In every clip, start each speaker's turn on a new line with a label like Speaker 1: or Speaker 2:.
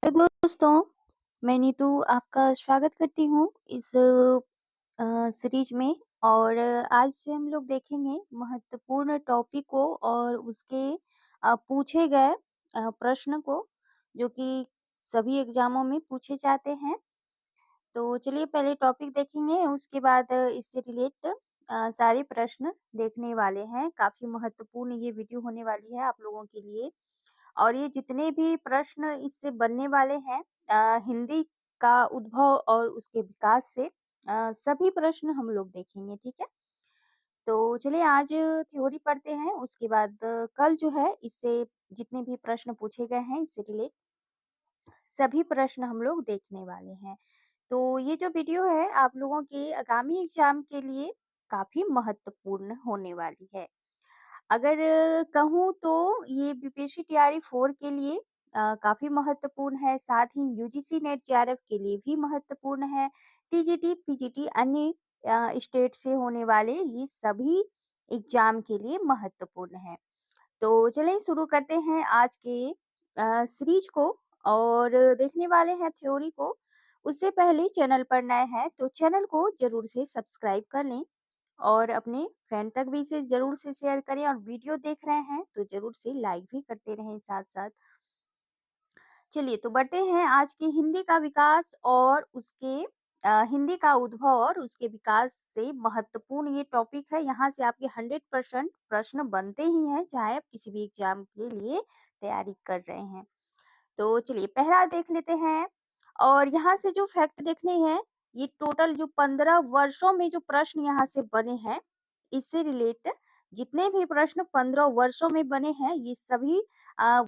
Speaker 1: तो दोस्तों, मैं नीतू आपका स्वागत करती हूँ इस सीरीज में। और आज से हम लोग देखेंगे महत्वपूर्ण टॉपिक को और उसके पूछे गए प्रश्न को, जो कि सभी एग्जामों में पूछे जाते हैं। तो चलिए पहले टॉपिक देखेंगे, उसके बाद इससे रिलेट सारे प्रश्न देखने वाले हैं। काफ़ी महत्वपूर्ण ये वीडियो होने वाली है आप लोगों के लिए। और ये जितने भी प्रश्न इससे बनने वाले हैं हिंदी का उद्भव और उसके विकास से सभी प्रश्न हम लोग देखेंगे, ठीक है? तो चलिए आज थ्योरी पढ़ते हैं, उसके बाद कल जो है इससे जितने भी प्रश्न पूछे गए हैं इससे रिलेट सभी प्रश्न हम लोग देखने वाले हैं। तो ये जो वीडियो है आप लोगों के आगामी एग्जाम के लिए काफ़ी महत्वपूर्ण होने वाली है। अगर कहूँ तो ये बीपीएससी टीआरई 4 के लिए काफ़ी महत्वपूर्ण है, साथ ही यूजीसी नेट जेआरएफ के लिए भी महत्वपूर्ण है। टीजीटी, पीजीटी अन्य स्टेट से होने वाले ये सभी एग्जाम के लिए महत्वपूर्ण है। तो चलिए शुरू करते हैं आज के सीरीज को और देखने वाले हैं थ्योरी को। उससे पहले चैनल पर नए हैं तो चैनल को जरूर से सब्सक्राइब कर लें और अपने फ्रेंड तक भी इसे ज़रूर से शेयर करें, और वीडियो देख रहे हैं तो ज़रूर से लाइक भी करते रहें साथ-साथ। चलिए तो बढ़ते हैं आज की हिंदी का विकास और उसके हिंदी का उद्भव और उसके विकास से महत्वपूर्ण ये टॉपिक है। यहाँ से आपके 100% प्रश्न बनते ही हैं, चाहे आप किसी भी एग्जाम के लिए तैयारी कर रहे हैं। तो चलिए पहला देख लेते हैं, और यहाँ से जो फैक्ट देखने हैं, ये टोटल जो 15 वर्षों में जो प्रश्न यहाँ से बने हैं, इससे रिलेट जितने भी प्रश्न 15 वर्षों में बने हैं, ये सभी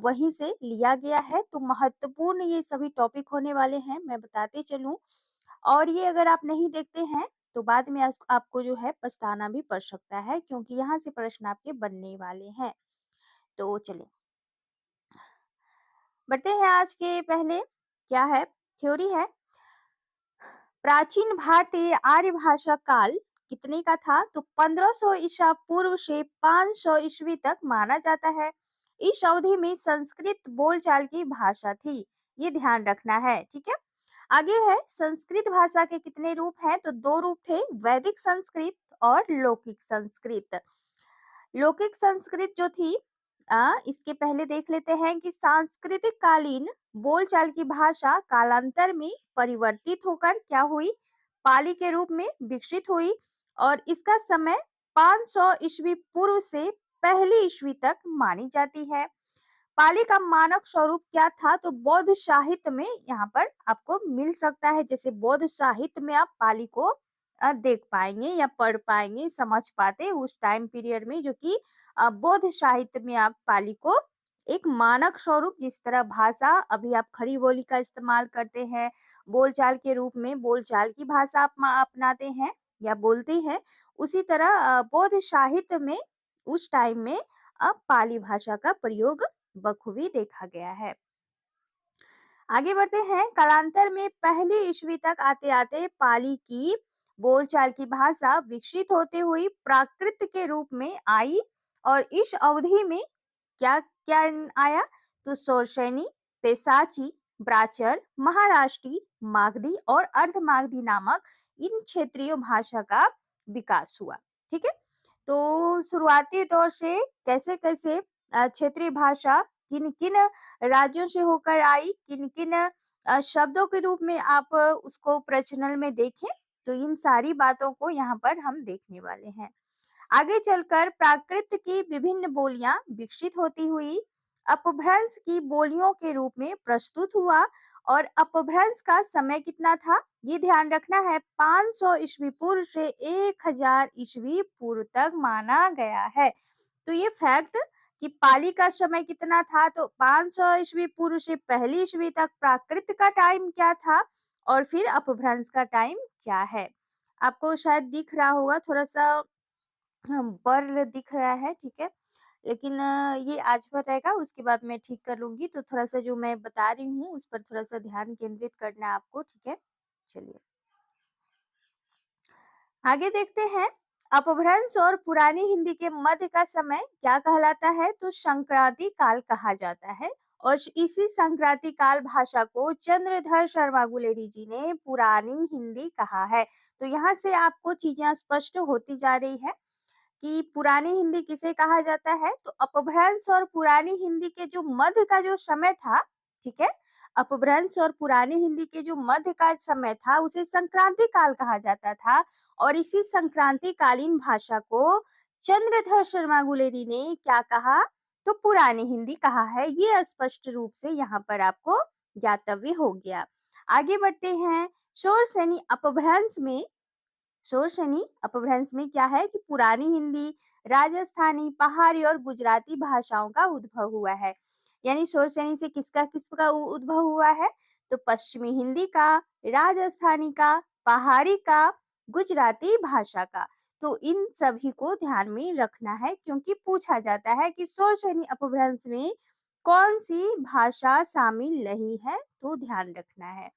Speaker 1: वहीं से लिया गया है। तो महत्वपूर्ण ये सभी टॉपिक होने वाले हैं, मैं बताते चलूँ। और ये अगर आप नहीं देखते हैं, तो बाद में आपको जो है पछताना भी पड़ सकता है, क्योंकि यहाँ से प्रश्न आपके बनने वाले हैं। तो चलिए बढ़ते हैं आज के पहले, क्या है थ्योरी है। प्राचीन भारतीय आर्य भाषा काल कितने का था? तो 1500 ईसा पूर्व से 500 ईस्वी तक माना जाता है। इस अवधि में संस्कृत बोलचाल की भाषा थी, ये ध्यान रखना है, ठीक है। आगे है संस्कृत भाषा के कितने रूप हैं? तो दो रूप थे, वैदिक संस्कृत और लौकिक संस्कृत। लौकिक संस्कृत जो थी इसके पहले देख लेते हैं कि सांस्कृतिक कालीन बोलचाल की भाषा कालांतर में परिवर्तित होकर क्या हुई? पाली के रूप में विकसित हुई, और इसका समय 500 ईस्वी पूर्व से पहली ईस्वी तक मानी जाती है। पाली का मानक स्वरूप क्या था? तो बौद्ध साहित्य में यहाँ पर आपको मिल सकता है। जैसे बौद्ध साहित्य में आप पाली को देख पाएंगे या पढ़ पाएंगे, समझ पाते उस टाइम पीरियड में, जो कि बौद्ध साहित्य में आप पाली को एक मानक स्वरूप, जिस तरह भाषा अभी आप खड़ी बोली का इस्तेमाल करते हैं, बोलचाल के रूप में बोलचाल की भाषा आप अपनाते हैं या बोलते हैं, उसी तरह बौद्ध साहित्य में उस टाइम में अब पाली भाषा का प्रयोग बखूबी देखा गया है। आगे बढ़ते हैं, कालांतर में पहली ईस्वी तक आते आते पाली की बोलचाल की भाषा विकसित होते हुई प्राकृत के रूप में आई, और इस अवधि में क्या क्या आया? तो सौरसैनी, पेशाची, ब्राचर, महाराष्ट्री, मागधी और अर्धमागधी नामक इन क्षेत्रीय भाषा का विकास हुआ, ठीक है। तो शुरुआती दौर से कैसे कैसे क्षेत्रीय भाषा किन किन राज्यों से होकर आई, किन किन शब्दों के रूप में आप उसको प्रचलन में देखें, तो इन सारी बातों को यहाँ पर हम देखने वाले हैं। आगे चलकर प्राकृत की विभिन्न बोलियां विकसित होती हुई अपभ्रंश की बोलियों के रूप में प्रस्तुत हुआ, और अपभ्रंश का समय कितना था? ये ध्यान रखना है, 500 ईस्वी पूर्व से 1000 ईस्वी पूर्व तक माना गया है। तो ये फैक्ट कि पाली का समय कितना था, तो 500 ईस्वी पूर्व से पहली ईस्वी तक प्राकृत का टाइम क्या था, और फिर अपभ्रंश का टाइम क्या है। आपको शायद दिख रहा होगा, थोड़ा सा ब्लर दिख रहा है, ठीक है। लेकिन ये आज भर रहेगा, उसके बाद मैं ठीक कर लूंगी। तो थोड़ा सा जो मैं बता रही हूँ उस पर थोड़ा सा ध्यान केंद्रित करना है आपको, ठीक है। चलिए आगे देखते हैं, अपभ्रंश और पुरानी हिंदी के मध्य का समय क्या कहलाता है? तो संक्रांति काल कहा जाता है, और इसी संक्रांति काल भाषा को चंद्रधर शर्मा गुलेरी जी ने पुरानी हिंदी कहा है। तो यहाँ से आपको चीजें स्पष्ट होती जा रही है कि पुरानी हिंदी किसे कहा जाता है। तो अपभ्रंश और पुरानी हिंदी के जो मध्य का जो समय था, ठीक है, अपभ्रंश और पुरानी हिंदी के जो मध्य का समय था उसे संक्रांति काल कहा जाता था। और इसी संक्रांति कालीन भाषा को चंद्रधर शर्मा गुलेरी ने क्या कहा, तो पुरानी हिंदी कहा है। ये स्पष्ट रूप से यहाँ पर आपको ज्ञातव्य हो गया। आगे बढ़ते हैं। शोरसेनी अपभ्रंश में शोरशनी अपभ्रंश में क्या है कि पुरानी हिंदी, राजस्थानी, पहाड़ी और गुजराती भाषाओं का उद्भव हुआ है। यानी शोरशनी से किसका उद्भव हुआ है, तो पश्चिमी हिंदी का, राजस्थानी का, पहाड़ी का, गुजराती भाषा का। तो इन सभी को ध्यान में रखना है क्योंकि पूछा जाता है कि शोरशनी अपभ्रंश में कौन सी भाषा शामिल नहीं है, तो ध्यान रखना है।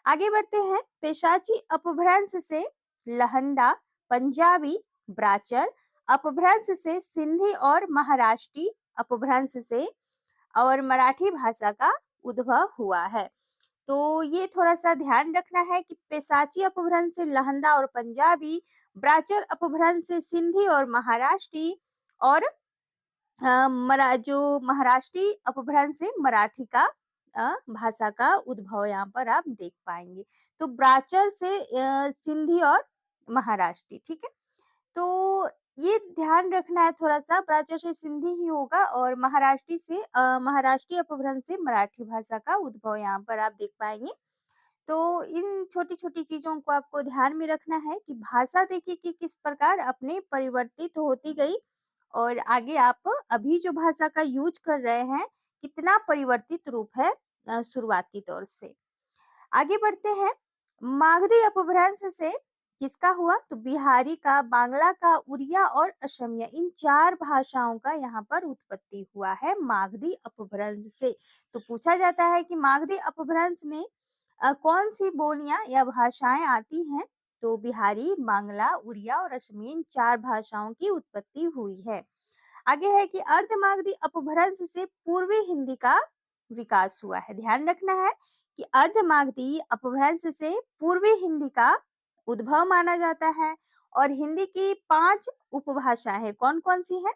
Speaker 1: आगे बढ़ते हैं। पेशाची अपभ्रंश से लहंदा, पंजाबी, ब्राचर अपभ्रंश से सिंधी और महाराष्ट्री अपभ्रंश से और मराठी भाषा का उद्भव हुआ है। तो ये थोड़ा सा ध्यान रखना है कि पेशाची अपभ्रंश से लहंदा और पंजाबी, ब्राचर अपभ्रंश से सिंधी और महाराष्ट्री और जो महाराष्ट्री अपभ्रंश से मराठी का भाषा का उद्भव यहाँ पर आप देख पाएंगे। तो ब्राचर से सिंधी और महाराष्ट्री, ठीक है। तो ये ध्यान रखना है थोड़ा सा, ब्राचर से सिंधी ही होगा और महाराष्ट्री से महाराष्ट्री अपभ्रंश से मराठी भाषा का उद्भव यहाँ पर आप देख पाएंगे। तो इन छोटी-छोटी चीज़ों को आपको ध्यान में रखना है कि भाषा देखिए कि किस प्रकार अपने परिवर्तित होती गई और आगे आप अभी जो भाषा का यूज़ कर रहे हैं, कितना परिवर्तित रूप है शुरुआती तौर से। आगे बढ़ते हैं। मागधी अपभ्रंश से किसका हुआ, तो बिहारी का, बांग्ला का, उड़िया और असमिया इन 4 भाषाओं का यहाँ पर उत्पत्ति हुआ है मागधी अपभ्रंश से। तो पूछा जाता है कि मागधी अपभ्रंश में कौन सी बोलियां या भाषाएं आती हैं, तो बिहारी, बांग्ला, उड़िया और असमिया इन 4 भाषाओं की उत्पत्ति हुई है। आगे है कि अर्धमागधी अपभ्रंश से पूर्वी हिंदी का विकास हुआ है। ध्यान रखना है कि अर्धमागधी अपभ्रंश से पूर्वी हिंदी का उद्भव माना जाता है और हिंदी की 5 उपभाषाएं हैं। कौन-कौन सी है,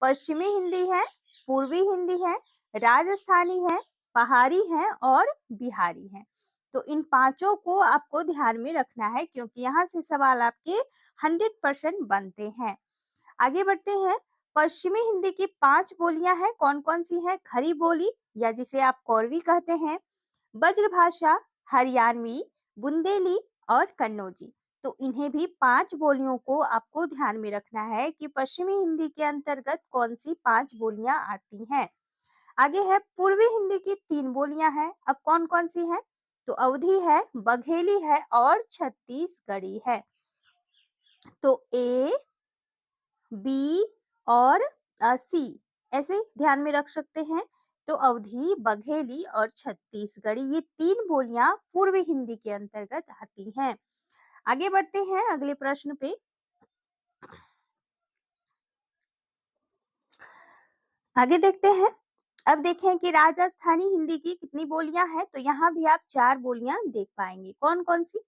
Speaker 1: पश्चिमी हिंदी है, पूर्वी हिंदी है, राजस्थानी है, पहाड़ी है और बिहारी है। तो इन पांचों को आपको ध्यान में रखना है क्योंकि यहाँ से सवाल आपके 100% बनते हैं। आगे बढ़ते हैं। पश्चिमी हिंदी की 5 बोलियां हैं। कौन-कौन सी हैं, खड़ी बोली या जिसे आप कौरवी कहते हैं, ब्रजभाषा, हरियाणवी, बुंदेली और कन्नौजी। तो इन्हें भी 5 बोलियों को आपको ध्यान में रखना है कि पश्चिमी हिंदी के अंतर्गत कौन सी 5 बोलियां आती हैं। आगे है पूर्वी हिंदी की 3 बोलियां हैं। अब कौन-कौन सी हैं, तो अवधी है, बघेली है और छत्तीसगढ़ी है। तो ए, बी और सी ऐसे ध्यान में रख सकते हैं। तो अवधी, बघेली और छत्तीसगढ़ी ये 3 बोलियां पूर्वी हिंदी के अंतर्गत आती हैं। आगे बढ़ते हैं अगले प्रश्न पे। आगे देखते हैं। अब देखें कि राजस्थानी हिंदी की कितनी बोलियां हैं, तो यहाँ भी आप 4 बोलियां देख पाएंगे। कौन-कौन सी,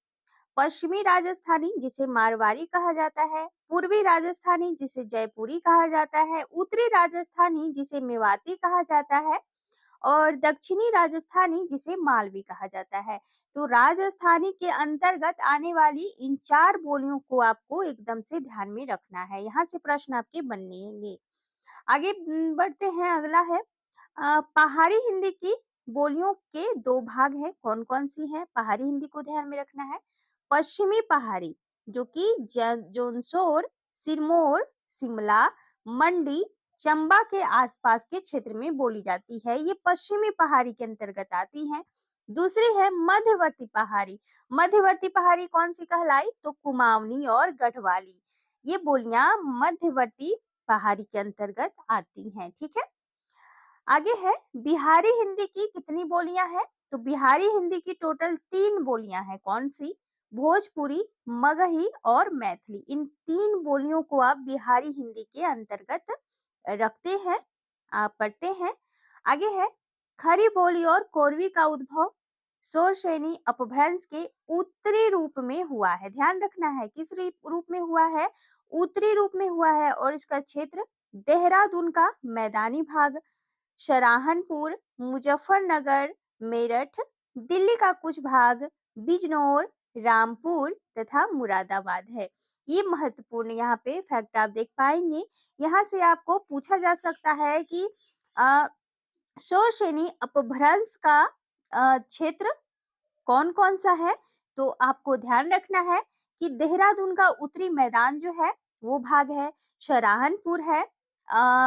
Speaker 1: पश्चिमी राजस्थानी जिसे मारवाड़ी कहा जाता है, पूर्वी राजस्थानी जिसे जयपुरी कहा जाता है, उत्तरी राजस्थानी जिसे मेवाती कहा जाता है और दक्षिणी राजस्थानी जिसे मालवी कहा जाता है। तो राजस्थानी के अंतर्गत आने वाली इन 4 बोलियों को आपको एकदम से ध्यान में रखना है। यहाँ से प्रश्न आपके बनेंगे। आगे बढ़ते हैं। अगला है पहाड़ी हिंदी की बोलियों के 2 भाग हैं। कौन-कौन सी हैं? पहाड़ी हिंदी को ध्यान में रखना है। पश्चिमी पहाड़ी जो कि जोनसोर, सिरमौर, शिमला, मंडी, चंबा के आसपास के क्षेत्र में बोली जाती है। ये पश्चिमी पहाड़ी के अंतर्गत आती हैं। दूसरी है मध्यवर्ती पहाड़ी। मध्यवर्ती पहाड़ी कौन सी कहलाई? तो कुमाऊनी और गढ़वाली। ये बोलियां मध्यवर्ती पहाड़ी के अंतर्गत आती हैं। ठीक है। आगे है बिहारी हिंदी की कितनी बोलियां हैं? तो बिहारी हिंदी की टोटल 3 बोलियां हैं। कौन सी? भोजपुरी, मगही और मैथिली। इन 3 बोलियों को आप बिहारी हिंदी के अंतर्गत रखते हैं, आप पढ़ते हैं। आगे है खरी बोली और कोरवी का उद्भव शोरशेनी अपभ्रंश के उत्तरी रूप में हुआ है। ध्यान रखना है किस रूप में हुआ है, उत्तरी रूप में हुआ है और इसका क्षेत्र देहरादून का मैदानी भाग, सराहनपुर, मुजफ्फरनगर, मेरठ, दिल्ली का कुछ भाग, बिजनौर, रामपुर तथा मुरादाबाद है। ये महत्वपूर्ण यहाँ पे फैक्ट आप देख पाएंगे। यहाँ से आपको पूछा जा सकता है कि शोरशेनी अपभ्रंश का क्षेत्र कौन कौन सा है। तो आपको ध्यान रखना है कि देहरादून का उत्तरी मैदान जो है वो भाग है, सराहनपुर है,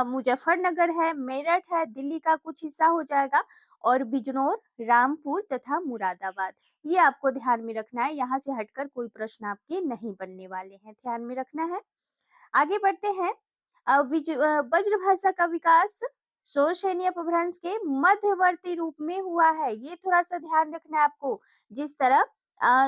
Speaker 1: मुजफ्फरनगर है, मेरठ है, दिल्ली का कुछ हिस्सा हो जाएगा और बिजनौर, रामपुर तथा मुरादाबाद। ये आपको ध्यान में रखना है, यहाँ से हटकर कोई प्रश्न आपके नहीं बनने वाले हैं, ध्यान में रखना है। आगे बढ़ते हैं। ब्रजभाषा का विकास शोरशेनी अपभ्रंश के मध्यवर्ती रूप में हुआ है। ये थोड़ा सा ध्यान रखना है आपको। जिस तरह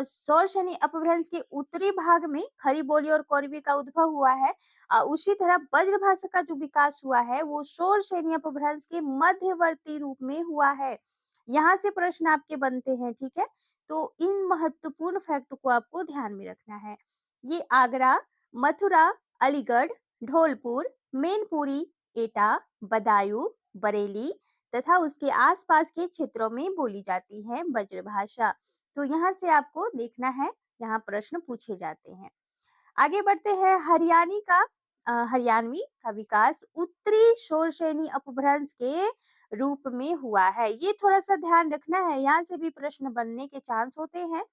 Speaker 1: शोरशेनी अपभ्रंश के उत्तरी भाग में खरी बोली और कोरवी का उद्भव हुआ है, उसी तरह ब्रजभाषा का जो विकास हुआ है वो शोरशेनी अपभ्रंश के मध्यवर्ती रूप में हुआ है। यहाँ से प्रश्न आपके बनते हैं, ठीक है। तो इन महत्वपूर्ण फैक्ट को आपको ध्यान में रखना है। ये आगरा, मथुरा, अलीगढ़, धौलपुर, मैनपुरी, एटा, बदायूं, बरेली तथा उसके आसपास के क्षेत्रों में बोली जाती है ब्रजभाषा। तो यहाँ से आपको देखना है, यहाँ प्रश्न पूछे जाते हैं। आगे बढ़ते हैं। हरियाणवी का विकास उत्तरी शोरशेनी अपभ्रंश के रूप में हुआ है। ये थोड़ा सा ध्यान रखना है, यहाँ से भी प्रश्न बनने के चांस होते हैं।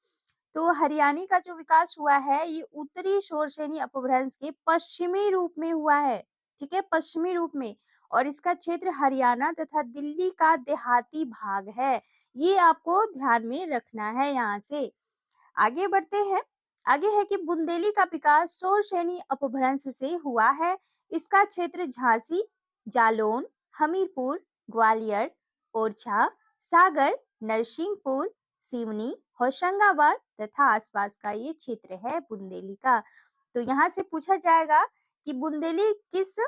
Speaker 1: तो हरियाणी का जो विकास हुआ है ये उत्तरी शोरशेनी अपभ्रंश के पश्चिमी रूप में हुआ है, ठीक है, पश्चिमी रूप में, और इसका क्षेत्र हरियाणा तथा दिल्ली का देहाती भाग है। ये आपको ध्यान में रखना है। यहाँ से आगे बढ़ते हैं। आगे है कि बुंदेली का विकास शोरशेनी अपभ्रंश से हुआ है। इसका क्षेत्र झांसी, जालौन, हमीरपुर, ग्वालियर, ओरछा, सागर, नरसिंहपुर, सिवनी, होशंगाबाद तथा आसपास का ये क्षेत्र है बुंदेली का। तो यहाँ से पूछा जाएगा कि बुंदेली किस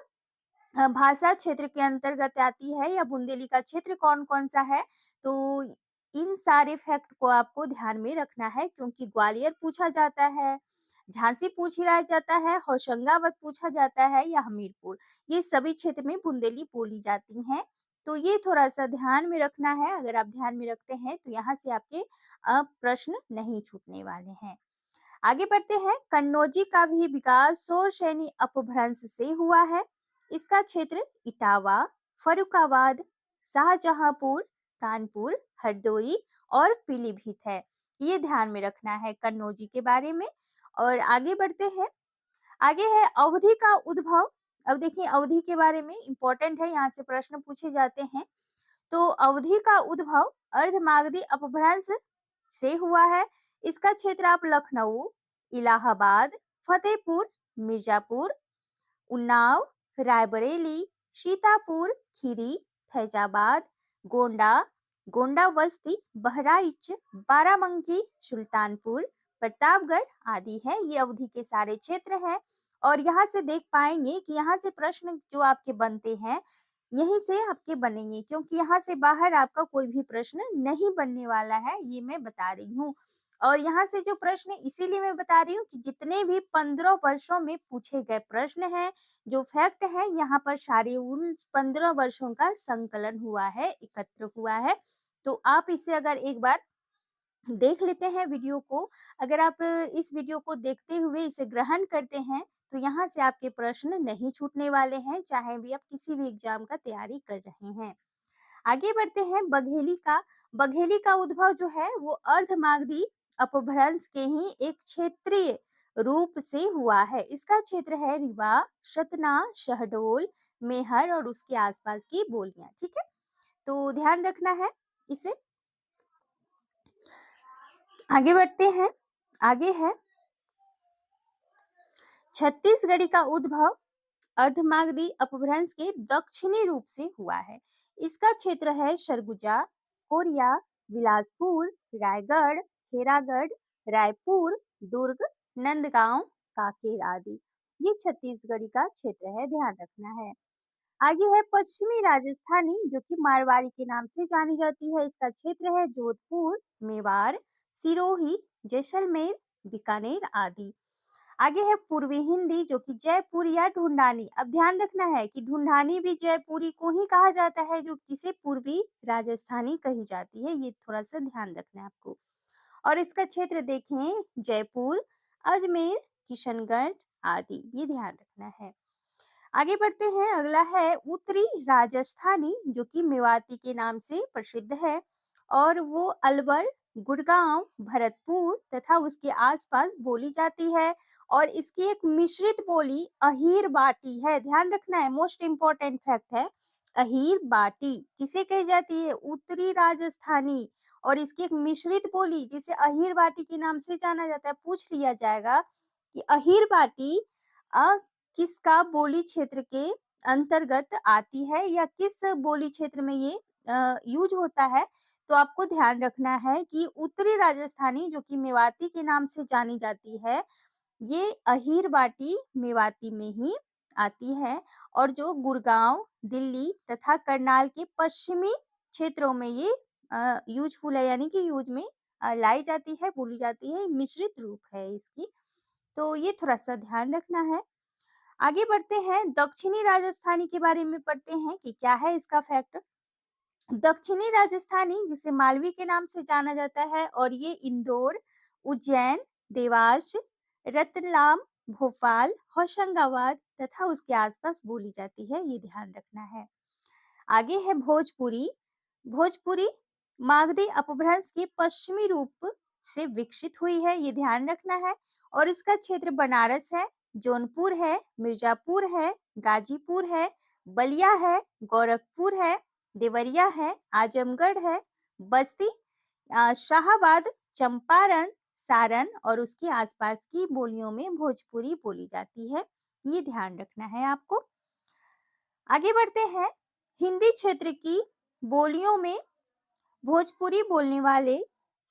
Speaker 1: भाषा क्षेत्र के अंतर्गत आती है या बुंदेली का क्षेत्र कौन कौन सा है। तो इन सारे फैक्ट को आपको ध्यान में रखना है, क्योंकि ग्वालियर पूछा जाता है, झांसी पूछ लिया जाता है, होशंगाबाद पूछा जाता है या हमीरपुर, ये सभी क्षेत्र में बुंदेली बोली जाती हैं। तो ये थोड़ा सा ध्यान में रखना है। अगर आप ध्यान में रखते हैं तो यहाँ से आपके प्रश्न नहीं छूटने वाले हैं। आगे बढ़ते हैं। कन्नौजी का भी विकास शोरशेनी अपभ्रंश से हुआ है। इसका क्षेत्र इटावा, फर्रुखाबाद, शाहजहांपुर, कानपुर, हरदोई और पीलीभीत है। ये ध्यान में रखना है कन्नौजी के बारे में। और आगे बढ़ते हैं। आगे है अवधि का उद्भव। अब देखिए अवधि के बारे में इंपॉर्टेंट है, यहाँ से प्रश्न पूछे जाते हैं। तो अवधि का उद्भव अर्धमागधी अपभ्रंश से हुआ है। इसका क्षेत्र आप लखनऊ, इलाहाबाद, फतेहपुर, मिर्जापुर, उन्नाव, रायबरेली, सीतापुर, खीरी, फैजाबाद, गोंडा, गोंडा बस्ती, बहराइच, बाराबंकी, सुल्तानपुर, प्रतापगढ़ आदि है। ये अवधि के सारे क्षेत्र हैं। और यहाँ से देख पाएंगे कि यहाँ से प्रश्न जो आपके बनते हैं यहीं से आपके बनेंगे, क्योंकि यहाँ से बाहर आपका कोई भी प्रश्न नहीं बनने वाला है, ये मैं बता रही हूँ। और यहाँ से जो प्रश्न इसीलिए मैं बता रही हूँ कि जितने भी 15 वर्षों में पूछे गए प्रश्न हैं, जो फैक्ट है, यहाँ पर सारे उन 15 वर्षों का संकलन हुआ है, एकत्र हुआ है। तो आप इसे अगर एक बार देख लेते हैं वीडियो को, अगर आप इस वीडियो को देखते हुए इसे ग्रहण करते हैं तो यहाँ से आपके प्रश्न नहीं छूटने वाले हैं, चाहे भी आप किसी भी एग्जाम का तैयारी कर रहे हैं। आगे बढ़ते हैं। बघेली का उद्भव जो है वो अर्धमागधी अपभ्रंश के ही एक क्षेत्रीय रूप से हुआ है। इसका क्षेत्र है रीवा, सतना, शहडोल, मेहर और उसके आसपास की बोलियां, ठीक है। तो ध्यान रखना है इसे। आगे बढ़ते हैं। आगे है छत्तीसगढ़ी का उद्भव अर्धमागधी अपभ्रंश के दक्षिणी रूप से हुआ है। इसका क्षेत्र है सरगुजा, कोरिया, बिलासपुर, रायगढ़, खेरागढ़, रायपुर, दुर्ग, नंदगांव, कांकेर आदि। ये छत्तीसगढ़ी का क्षेत्र है, ध्यान रखना है। आगे है पश्चिमी राजस्थानी जो कि मारवाड़ी के नाम से जानी जाती है। इसका क्षेत्र है जोधपुर, मेवाड़, सिरोही, जैसलमेर, बीकानेर आदि। आगे है पूर्वी हिंदी जो कि जयपुर या ढूंढानी। अब ध्यान रखना है कि ढूंढानी भी जयपुरी को ही कहा जाता है जो जिसे पूर्वी राजस्थानी कही जाती है। ये थोड़ा सा ध्यान रखना है आपको। और इसका क्षेत्र देखें जयपुर, अजमेर, किशनगढ़ आदि। ये ध्यान रखना है। आगे बढ़ते हैं। अगला है उत्तरी राजस्थानी जो कि मेवाती के नाम से प्रसिद्ध है और वो अलवर, गुड़गांव, भरतपुर तथा उसके आसपास बोली जाती है। और इसकी एक मिश्रित बोली अहीर बाटी है। ध्यान रखना है, मोस्ट इंपॉर्टेंट फैक्ट है। अहीर बाटी किसे कही जाती है? उत्तरी राजस्थानी। और इसकी एक मिश्रित बोली जिसे अहीर बाटी के नाम से जाना जाता है। पूछ लिया जाएगा कि अहीर बाटी किसका बोली क्षेत्र के अंतर्गत आती है या किस बोली क्षेत्र में ये यूज होता है। तो आपको ध्यान रखना है कि उत्तरी राजस्थानी जो कि मेवाती के नाम से जानी जाती है, ये अहीर बाटी मेवाती में ही आती है। और जो गुड़गांव, दिल्ली तथा करनाल के पश्चिमी क्षेत्रों में ये यूजफुल है, यानी कि यूज में लाई जाती है, बोली जाती है। मिश्रित रूप है इसकी, तो ये थोड़ा सा ध्यान रखना है। आगे बढ़ते हैं। दक्षिणी राजस्थानी के बारे में पढ़ते हैं कि क्या है इसका फैक्ट। दक्षिणी राजस्थानी जिसे मालवी के नाम से जाना जाता है और ये इंदौर, उज्जैन, देवास, रतलाम, भोपाल, होशंगाबाद तथा उसके आसपास बोली जाती है। ये ध्यान रखना है। आगे है भोजपुरी। भोजपुरी मागधी अपभ्रंश के पश्चिमी रूप से विकसित हुई है। ये ध्यान रखना है। और इसका क्षेत्र बनारस है, जौनपुर है, मिर्जापुर है, गाजीपुर है, बलिया है, गोरखपुर है, देवरिया है, आजमगढ़ है, बस्ती, शाहाबाद, चंपारण, सारण और उसके आसपास की बोलियों में भोजपुरी बोली जाती है। ये ध्यान रखना है आपको। आगे बढ़ते हैं। हिंदी क्षेत्र की बोलियों में भोजपुरी बोलने वाले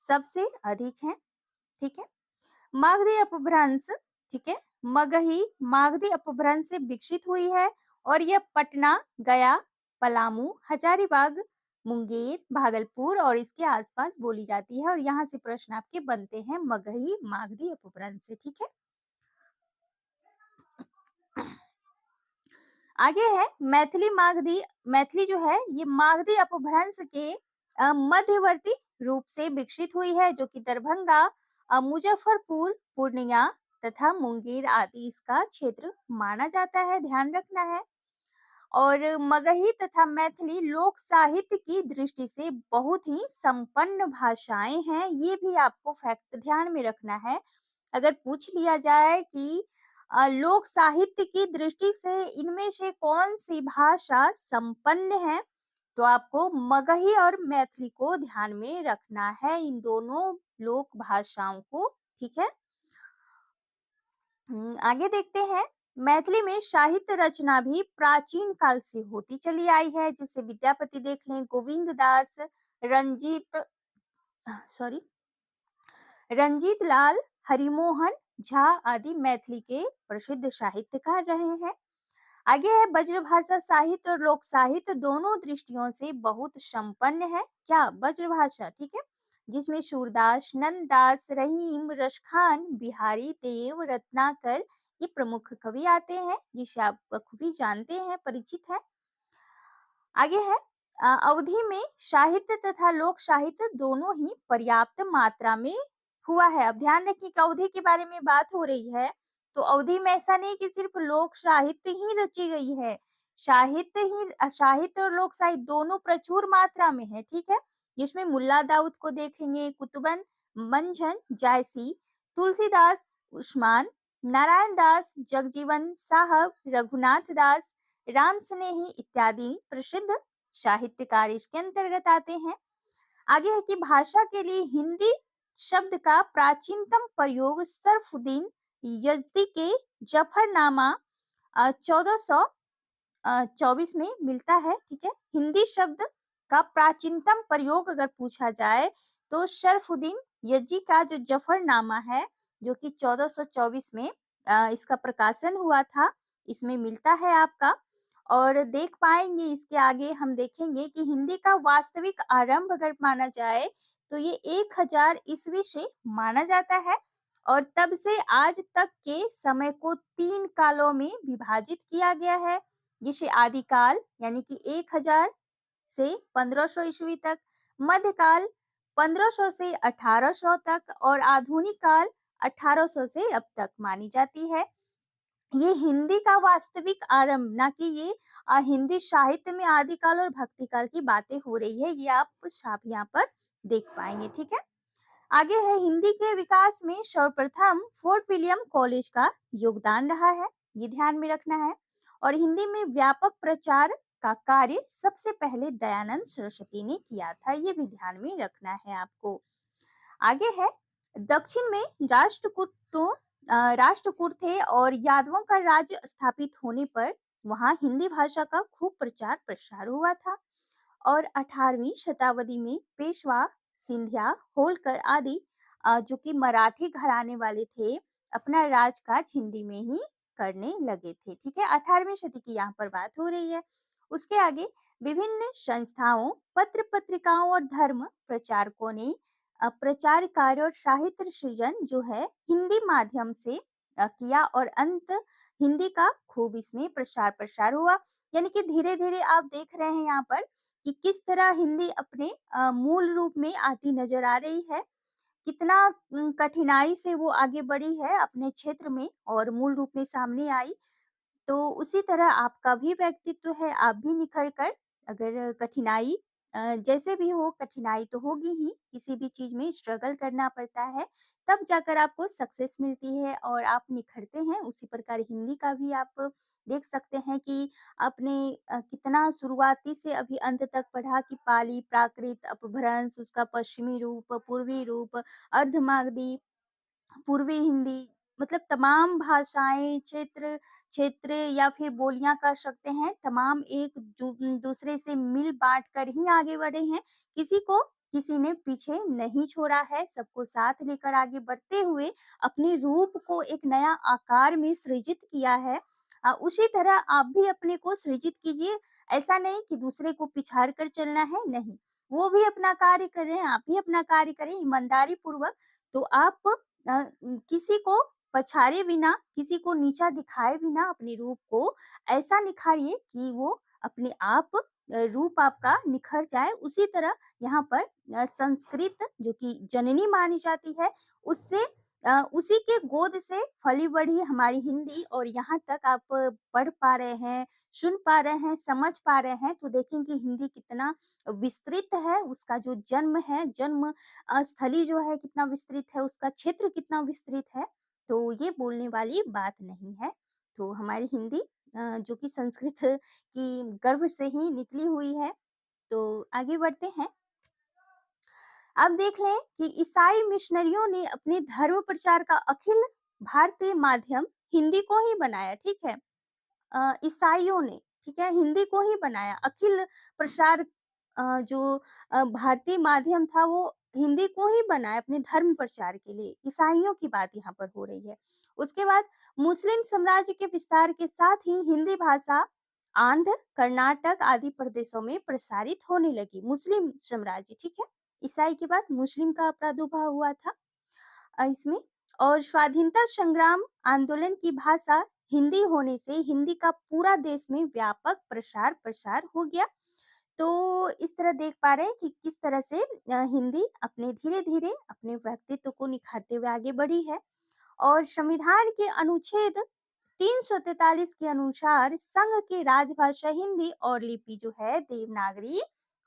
Speaker 1: सबसे अधिक हैं। ठीक है। मागधी अपभ्रंश, ठीक है, मगही मागधी अपभ्रंश से विकसित हुई है और यह पटना, गया, पलामू, हजारीबाग, मुंगेर, भागलपुर और इसके आसपास बोली जाती है। और यहाँ से प्रश्न आपके बनते हैं मगही मागधी अपभ्रंश से। ठीक है। आगे है मैथिली मागधी। मैथिली जो है ये मागधी अपभ्रंश के मध्यवर्ती रूप से विकसित हुई है जो कि दरभंगा, मुजफ्फरपुर, पूर्णिया तथा मुंगेर आदि इसका क्षेत्र माना जाता है। ध्यान रखना है। और मगही तथा मैथिली लोक साहित्य की दृष्टि से बहुत ही संपन्न भाषाएं हैं। ये भी आपको फैक्ट ध्यान में रखना है। अगर पूछ लिया जाए कि लोक साहित्य की दृष्टि से इनमें से कौन सी भाषा संपन्न है, तो आपको मगही और मैथिली को ध्यान में रखना है, इन दोनों लोक भाषाओं को। ठीक है। आगे देखते हैं। मैथिली में साहित्य रचना भी प्राचीन काल से होती चली आई है, जिसे विद्यापति देख लें, गोविंद दास, रंजीत सॉरी रंजीत लाल, हरिमोहन झा आदि मैथिली के प्रसिद्ध साहित्यकार रहे हैं। आगे है ब्रजभाषा साहित्य और लोक साहित्य दोनों दृष्टियों से बहुत संपन्न है। क्या? ब्रजभाषा, ठीक है, जिसमें सूरदास, नंददास, रहीम, रसखान, बिहारी, देव, रत्नाकर ये प्रमुख कवि आते हैं, जिसे आप बखूबी जानते हैं, परिचित है। आगे है अवधि में साहित्य तथा लोक साहित्य दोनों ही पर्याप्त मात्रा में हुआ है। अब ध्यान रखिए कि अवधि के बारे में बात हो रही है, तो अवधि में ऐसा नहीं कि सिर्फ लोक साहित्य ही रची गई है, साहित्य और लोक साहित्य दोनों प्रचुर मात्रा में है। ठीक है। जिसमें मुल्ला दाऊद को देखेंगे, कुतुबन, मंझन, जायसी, तुलसीदास, उस्मान, नारायण दास, जगजीवन साहब, रघुनाथ दास, राम स्नेही इत्यादि प्रसिद्ध साहित्यकार इसके अंतर्गत आते हैं। आगे है कि भाषा के लिए हिंदी शब्द का प्राचीनतम प्रयोग सरफुद्दीन यजदी के जफरनामा 1424 में मिलता है। ठीक है। हिंदी शब्द का प्राचीनतम प्रयोग अगर पूछा जाए तो शरफुद्दीन यजदी का जो जफरनामा है, जो कि 1424 में इसका प्रकाशन हुआ था, इसमें मिलता है आपका। और देख पाएँगे इसके आगे हम देखेंगे कि हिंदी का वास्तविक आरंभ अगर माना जाए, तो ये 1000 ईस्वी से माना जाता है और तब से आज तक के समय को 3 कालों में विभाजित किया गया है, जिसे आदिकाल यानी कि 1000 से 1500 ईस्वी तक, मध्यकाल 1500 से 1800 तक और आधुनिक काल 1800 से अब तक मानी जाती है। ये हिंदी का वास्तविक आरंभ ना कि ये हिंदी साहित्य में आदिकाल और भक्तिकाल की बातें हो रही है, ये आप साफ यहाँ पर देख पाएंगे, ठीक है। आगे है हिंदी के विकास में सर्वप्रथम फोर्ट विलियम कॉलेज का योगदान रहा है, ये ध्यान में रखना है। और हिंदी में व्यापक प्रचार का कार्य सबसे पहले दयानंद सरस्वती ने किया था, ये भी ध्यान में रखना है आपको। आगे है दक्षिण में राष्ट्रकूट थे और यादवों का राज्य स्थापित होने पर वहां हिंदी भाषा का खूब प्रचार प्रसार हुआ था और 18वीं शताब्दी में पेशवा सिंधिया होलकर आदि जो कि मराठी घराने वाले थे अपना राजकाज हिंदी में ही करने लगे थे, ठीक है। 18वीं सदी की यहाँ पर बात हो रही है। उसके आगे विभिन्न संस्थाओं पत्र पत्रिकाओं और धर्म प्रचारकों ने प्रचार कार्य और साहित्य सृजन जो है हिंदी माध्यम से किया और अंत हिंदी का खूब इसमें प्रसार प्रसार हुआ। यानी कि धीरे धीरे आप देख रहे हैं यहाँ पर कि किस तरह हिंदी अपने मूल रूप में आती नजर आ रही है, कितना कठिनाई से वो आगे बढ़ी है अपने क्षेत्र में और मूल रूप में सामने आई। तो उसी तरह आपका भी व्यक्तित्व है, आप भी निखर कर अगर कठिनाई जैसे भी हो कठिनाई तो होगी ही, किसी भी चीज़ में स्ट्रगल करना पड़ता है, तब जाकर आपको सक्सेस मिलती है और आप निखरते हैं। उसी प्रकार हिंदी का भी आप देख सकते हैं कि आपने कितना शुरुआती से अभी अंत तक पढ़ा कि पाली, प्राकृत, अपभ्रंश, उसका पश्चिमी रूप, पूर्वी रूप, अर्धमागधी, पूर्वी हिंदी, मतलब तमाम भाषाएँ, क्षेत्र क्षेत्र या फिर बोलियाँ कह सकते हैं, तमाम एक दूसरे से मिल बाँट कर ही आगे बढ़े हैं। किसी को किसी ने पीछे नहीं छोड़ा है, सबको साथ लेकर आगे बढ़ते हुए अपने रूप को एक नया आकार में सृजित किया है। उसी तरह आप भी अपने को सृजित कीजिए, ऐसा नहीं कि दूसरे को पिछाड़ कर चलना है, नहीं। वो भी अपना कार्य कर रहे हैं, आप भी अपना कार्य करें ईमानदारी पूर्वक, तो आप किसी को पछाड़े बिना, किसी को नीचा दिखाए बिना अपने रूप को ऐसा निखारिए कि वो अपने आप रूप आपका निखर जाए। उसी तरह यहाँ पर संस्कृत जो कि जननी मानी जाती है, उससे उसी के गोद से फली बढ़ी हमारी हिंदी और यहाँ तक आप पढ़ पा रहे हैं, सुन पा रहे हैं, समझ पा रहे हैं, तो देखेंगे हिंदी कितना विस्तृत है, उसका जो जन्म है, जन्म स्थली जो है कितना विस्तृत है, उसका क्षेत्र कितना विस्तृत है, तो ये बोलने वाली बात नहीं है। तो हमारी हिंदी जो कि संस्कृत की गर्भ से ही निकली हुई है। तो आगे बढ़ते हैं। अब देख लें कि ईसाई मिशनरियों ने अपने धर्म प्रचार का अखिल भारतीय माध्यम हिंदी को ही बनाया, ठीक है। ईसाइयों ने, ठीक है, हिंदी को ही बनाया। अखिल प्रसार जो भारतीय माध्यम था वो हिंदी को ही बनाया अपने धर्म प्रचार के लिए। ईसाइयों की बात यहाँ पर हो रही है। उसके बाद मुस्लिम साम्राज्य के विस्तार के साथ ही हिंदी भाषा आंध्र, कर्नाटक आदि प्रदेशों में प्रसारित होने लगी। मुस्लिम साम्राज्य, ठीक है। ईसाई के बाद मुस्लिम का प्रादुर्भाव हुआ था इसमें। और स्वाधीनता संग्राम आंदोलन की भाषा हिंदी होने से हिंदी का पूरा देश में व्यापक प्रसार प्रसार हो गया। तो इस तरह देख पा रहे हैं कि किस तरह से हिंदी अपने धीरे-धीरे अपने व्यक्तित्व को निखारते हुए आगे बढ़ी है। और संविधान के अनुच्छेद 343 के अनुसार संघ की राजभाषा हिंदी और लिपि जो है देवनागरी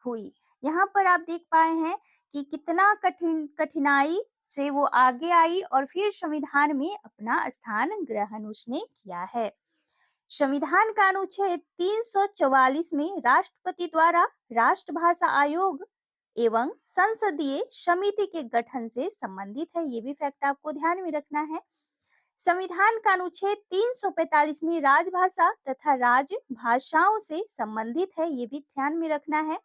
Speaker 1: हुई। यहाँ पर आप देख पाए हैं कि कितना कठिनाई से वो आगे आई और फिर संविधान में अपना स्थान ग्रहण उसने किया है। संविधान का अनुच्छेद 344 में राष्ट्रपति द्वारा राष्ट्रभाषा आयोग एवं संसदीय समिति के गठन से संबंधित है, ये भी फैक्ट आपको ध्यान में रखना है। संविधान का अनुच्छेद 345 में राजभाषा तथा राजभाषाओं से संबंधित है, ये भी ध्यान में रखना है।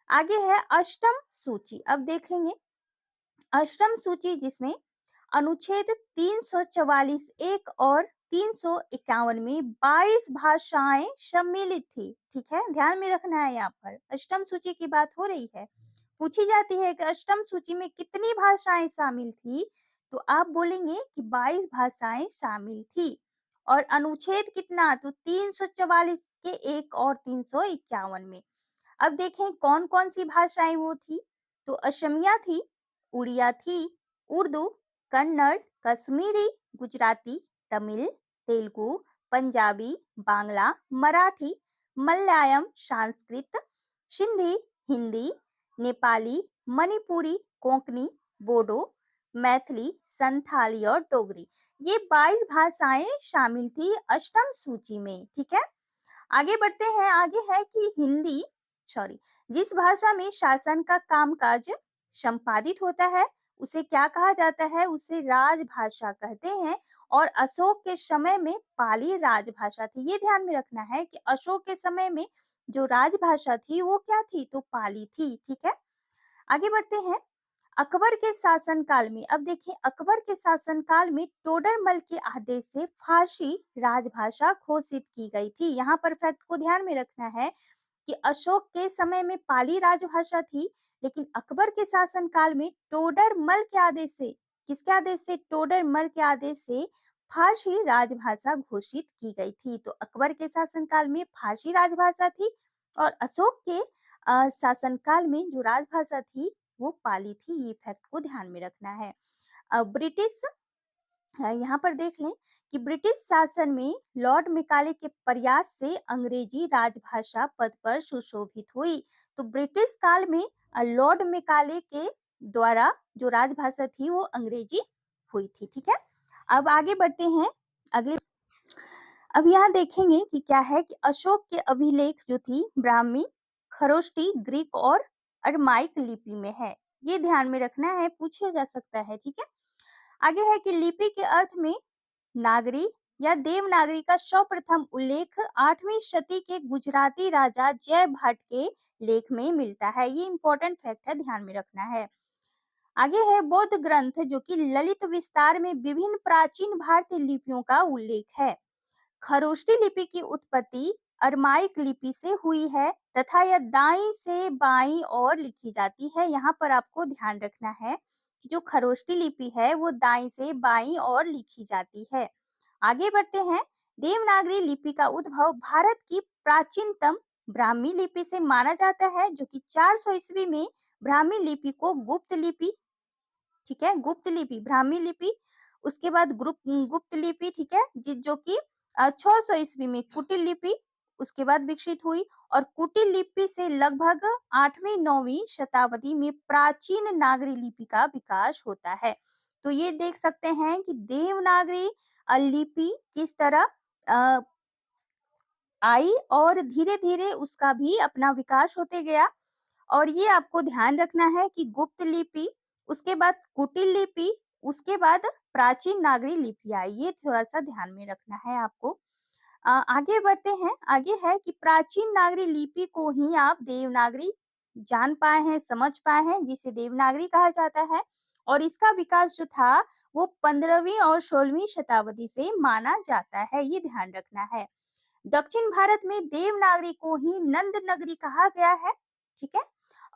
Speaker 1: आगे है अष्टम सूची। अब देखेंगे अष्टम सूची जिसमें अनुच्छेद 344 एक और 1351 में 22 भाषाएं सम्मिलित थी। ठीक है, ध्यान में रखना है, यहाँ पर अष्टम सूची की बात हो रही है। पूछी जाती है कि अष्टम सूची में कितनी भाषाएं शामिल थी, तो आप बोलेंगे कि 22 भाषाएं शामिल थी। और अनुच्छेद कितना, तो 344 के एक और 351 में। अब देखें कौन कौन सी भाषाएं वो थी, तो असमिया थी, उड़िया थी, उर्दू, कन्नड़, कश्मीरी, गुजराती, तमिल, तेलुगु, पंजाबी, बांग्ला, मराठी, मलयालम, संस्कृत, सिंधी, हिंदी, नेपाली, मणिपुरी, कोंकणी, बोडो, मैथिली, संथाली और डोगरी। ये 22 भाषाएं शामिल थी अष्टम सूची में। ठीक है, आगे बढ़ते हैं। आगे है कि हिंदी, सॉरी, जिस भाषा में शासन का कामकाज संपादित होता है उसे क्या कहा जाता है, उसे राजभाषा कहते हैं। और अशोक के समय में पाली राजभाषा थी। ये ध्यान में रखना है कि अशोक के समय में जो राजभाषा थी वो क्या थी, तो पाली थी। ठीक है, आगे बढ़ते हैं। अकबर के शासनकाल में, अब देखिए अकबर के शासनकाल में टोडरमल के आदेश से फारसी राजभाषा घोषित की गई थी। यहाँ पर फैक्ट को ध्यान में रखना है कि अशोक के समय में पाली राजभाषा थी, लेकिन अकबर के शासनकाल में टोडरमल के आदेश से, किसके आदेश से, टोडरमल के आदेश से फारसी राजभाषा घोषित की गई थी। तो अकबर के शासनकाल में फारसी राजभाषा थी और अशोक के शासनकाल में जो राजभाषा थी वो पाली थी। ये फैक्ट को ध्यान में रखना है। ब्रिटिश, यहाँ पर देख लें कि ब्रिटिश शासन में लॉर्ड मेकाले के प्रयास से अंग्रेजी राजभाषा पद पर सुशोभित हुई। तो ब्रिटिश काल में लॉर्ड मेकाले के द्वारा जो राजभाषा थी वो अंग्रेजी हुई थी। ठीक है, अब आगे बढ़ते हैं अगले। अब यहाँ देखेंगे कि क्या है कि अशोक के अभिलेख जो थी ब्राह्मी, खरोष्टी, ग्रीक और अरमाइक लिपि में है। ये ध्यान में रखना है, पूछा जा सकता है। ठीक है, आगे है कि लिपि के अर्थ में नागरी या देवनागरी का सर्वप्रथम उल्लेख 8वीं शती के गुजराती राजा जय भट्ट के लेख में मिलता है। ये इंपॉर्टेंट फैक्ट है, ध्यान में रखना है। आगे है बौद्ध ग्रंथ जो कि ललित विस्तार में विभिन्न प्राचीन भारतीय लिपियों का उल्लेख है। खरोष्टी लिपि की उत्पत्ति अरमाइक लिपि से हुई है तथा यह दाईं से बाईं ओर लिखी जाती है। यहाँ पर आपको ध्यान रखना है कि जो खरोष्टी लिपि है वो दाईं से बाईं ओर लिखी जाती है। आगे बढ़ते हैं। देवनागरी लिपि का उद्भव भारत की प्राचीनतम ब्राह्मी लिपि से माना जाता है, जो कि 400 ईस्वी में ब्राह्मी लिपि को गुप्त लिपि, ठीक है, गुप्त लिपि, ब्राह्मी लिपि, उसके बाद गुप्त लिपि, ठीक है, जो कि 600 ईस्वी में कुटिल लिपि उसके बाद विकसित हुई। और कुटिल लिपि से लगभग 8वीं 9वीं शताब्दी में प्राचीन नागरी लिपि का विकास होता है। तो ये देख सकते हैं कि देवनागरी लिपि किस तरह आई और धीरे धीरे उसका भी अपना विकास होते गया। और ये आपको ध्यान रखना है कि गुप्त लिपि, उसके बाद कुटिल लिपि, उसके बाद प्राचीन नागरी लिपि आई। ये थोड़ा सा ध्यान में रखना है आपको। आगे बढ़ते हैं। आगे है कि प्राचीन नागरी लिपि को ही आप देवनागरी जान पाए हैं, समझ पाए हैं, जिसे देवनागरी कहा जाता है। और इसका विकास जो था वो 15वीं और 16वीं शताब्दी से माना जाता है। ये ध्यान रखना है। दक्षिण भारत में देवनागरी को ही नंद नगरी कहा गया है। ठीक है,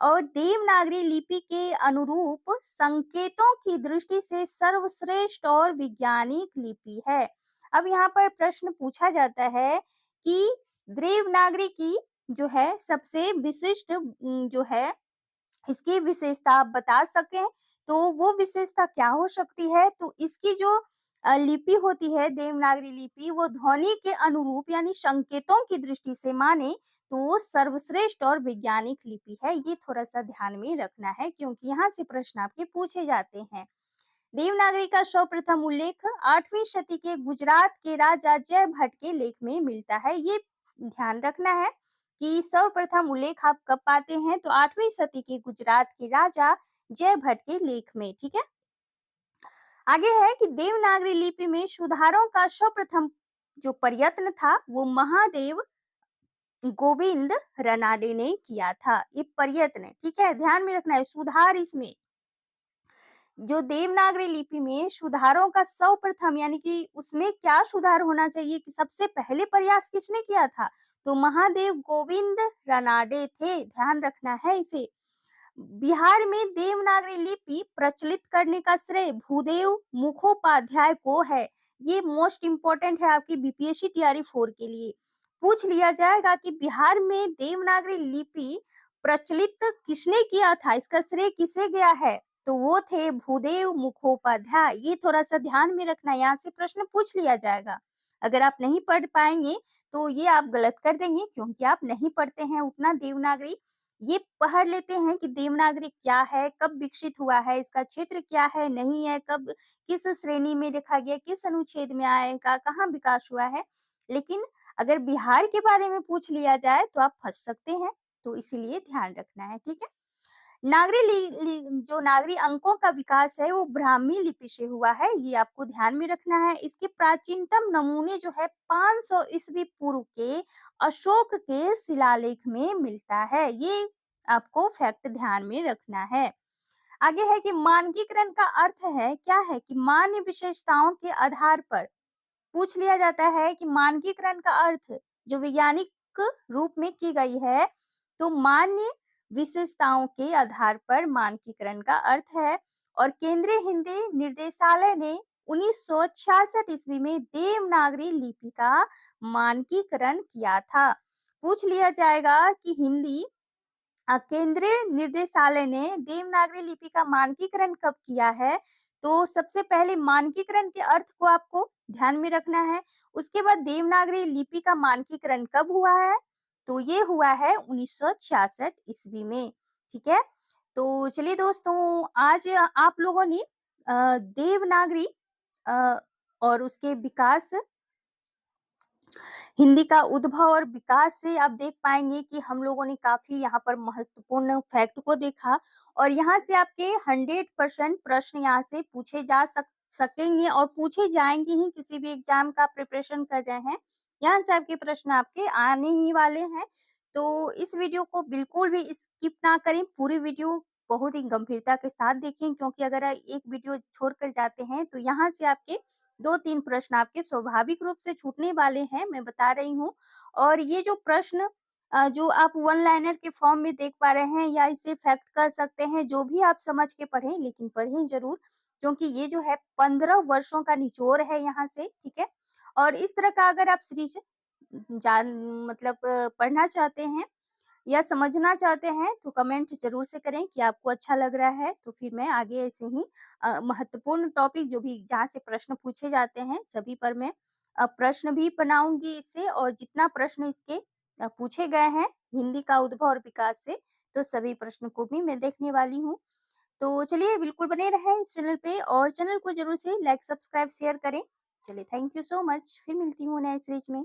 Speaker 1: और देवनागरी लिपि के अनुरूप संकेतों की दृष्टि से सर्वश्रेष्ठ और वैज्ञानिक लिपि है। अब यहाँ पर प्रश्न पूछा जाता है कि देवनागरी की जो है सबसे विशिष्ट जो है इसकी विशेषता आप बता सकें, तो वो विशेषता क्या हो सकती है। तो इसकी जो लिपि होती है देवनागरी लिपि, वो ध्वनि के अनुरूप यानी संकेतों की दृष्टि से माने तो वो सर्वश्रेष्ठ और वैज्ञानिक लिपि है। ये थोड़ा सा ध्यान में रखना है क्योंकि यहाँ से प्रश्न आपके पूछे जाते हैं। देवनागरी का सर्वप्रथम उल्लेख 8वीं शती के गुजरात के राजा जय भट्ट के लेख में मिलता है। ये ध्यान रखना है कि सर्वप्रथम उल्लेख आप कब पाते हैं, तो 8वीं शती के गुजरात के राजा जय भट्ट के लेख में। ठीक है, आगे है कि देवनागरी लिपि में सुधारों का सर्वप्रथम जो प्रयत्न था वो महादेव गोविंद रनाडे ने किया था। ये प्रयत्न, ठीक है, ध्यान में रखना है, सुधार इसमें जो देवनागरी लिपि में सुधारों का सर्वप्रथम यानी कि उसमें क्या सुधार होना चाहिए कि सबसे पहले प्रयास किसने किया था? तो महादेव गोविंद रानाडे थे, ध्यान रखना है इसे। बिहार में देवनागरी लिपि प्रचलित करने का श्रेय भूदेव मुखोपाध्याय को है। ये मोस्ट इम्पोर्टेंट है आपकी बीपीएससी टीआरई 4 के लिए। पूछ लिया जाएगा कि बिहार में देवनागरी लिपि प्रचलित किसने किया था, इसका श्रेय किसे गया है? तो वो थे भूदेव मुखोपाध्याय। ये थोड़ा-सा ध्यान में रखना, यहाँ से प्रश्न पूछ लिया जाएगा। अगर आप नहीं पढ़ पाएँगे, तो ये आप गलत कर देंगे क्योंकि आप नहीं पढ़ते हैं उतना देवनागरी। ये पढ़ लेते हैं कि देवनागरी क्या है, कब विकसित हुआ है, इसका क्षेत्र क्या है, नहीं है, कब किस श्रेणी में लिखा गया, किस अनुच्छेद में आएगा, कहाँ विकास हुआ है। लेकिन अगर बिहार के बारे में पूछ लिया जाए तो आप फँस सकते हैं, तो इसीलिए ध्यान रखना है, ठीक है? नागरी लि लि जो नागरी अंकों का विकास है वो ब्राह्मी लिपि से हुआ है, ये आपको ध्यान में रखना है। इसके प्राचीनतम नमूने जो है 500 ईस्वी पूर्व के अशोक के शिलालेख में मिलता है। ये आपको फैक्ट ध्यान में रखना है। आगे है कि मानकीकरण का अर्थ है क्या है कि मान्य विशेषताओं के आधार पर पूछ लिया जाता है कि मानकीकरण का अर्थ जो वैज्ञानिक रूप में की गई है, तो मान्य विशेषताओं के आधार पर मानकीकरण का अर्थ है और केंद्रीय हिंदी निर्देशालय ने 1966 ईस्वी में देवनागरी लिपि का मानकीकरण किया था। पूछ लिया जाएगा कि हिंदी केंद्रीय निर्देशालय ने देवनागरी लिपि का मानकीकरण कब किया है? तो सबसे पहले मानकीकरण के अर्थ को आपको ध्यान में रखना है। उसके बाद देवनागरी लिपि का मानकीकरण कब हुआ है? तो ये हुआ है 1966 ईस्वी में, ठीक है? तो चलिए दोस्तों, आज आप लोगों ने देवनागरी अ, और उसके विकास हिंदी का उद्भव और विकास से आप देख पाएँगे कि हम लोगों ने काफ़ी यहाँ पर महत्वपूर्ण फैक्ट को देखा और यहाँ से आपके 100% प्रश्न यहाँ से पूछे जा सकेंगे और पूछे जाएँगे ही किसी भी एग्ज़ाम का प्रिपरेशन कर रहे हैं। यहाँ से आपके प्रश्न आपके आने ही वाले हैं। तो इस वीडियो को बिल्कुल भी स्किप ना करें, पूरी वीडियो बहुत ही गंभीरता के साथ देखें क्योंकि अगर एक वीडियो छोड़कर जाते हैं तो यहाँ से आपके 2-3 प्रश्न आपके स्वाभाविक रूप से छूटने वाले हैं, मैं बता रही हूँ। और ये जो प्रश्न जो आप वन लाइनर के फॉर्म में देख पा रहे हैं या इसे फैक्ट कर सकते हैं, जो भी आप समझ के पढ़ें, लेकिन पढ़ें ज़रूर क्योंकि ये जो है 15 वर्षों का निचोड़ है यहाँ से, ठीक है? और इस तरह का अगर आप सीरीज़ जान मतलब पढ़ना चाहते हैं या समझना चाहते हैं तो कमेंट ज़रूर से करें कि आपको अच्छा लग रहा है, तो फिर मैं आगे ऐसे ही महत्वपूर्ण टॉपिक जो भी जहाँ से प्रश्न पूछे जाते हैं, सभी पर मैं प्रश्न भी बनाऊँगी इससे और जितना प्रश्न इसके पूछे गए हैं हिंदी का उद्भव और विकास से, तो सभी प्रश्न को भी मैं देखने वाली हूँ। तो चलिए बिल्कुल बने रहें इस चैनल पे और चैनल को ज़रूर से लाइक, सब्सक्राइब, शेयर करें। चलिए थैंक यू सो मच। फिर मिलती हूँ नए सीरीज़ में।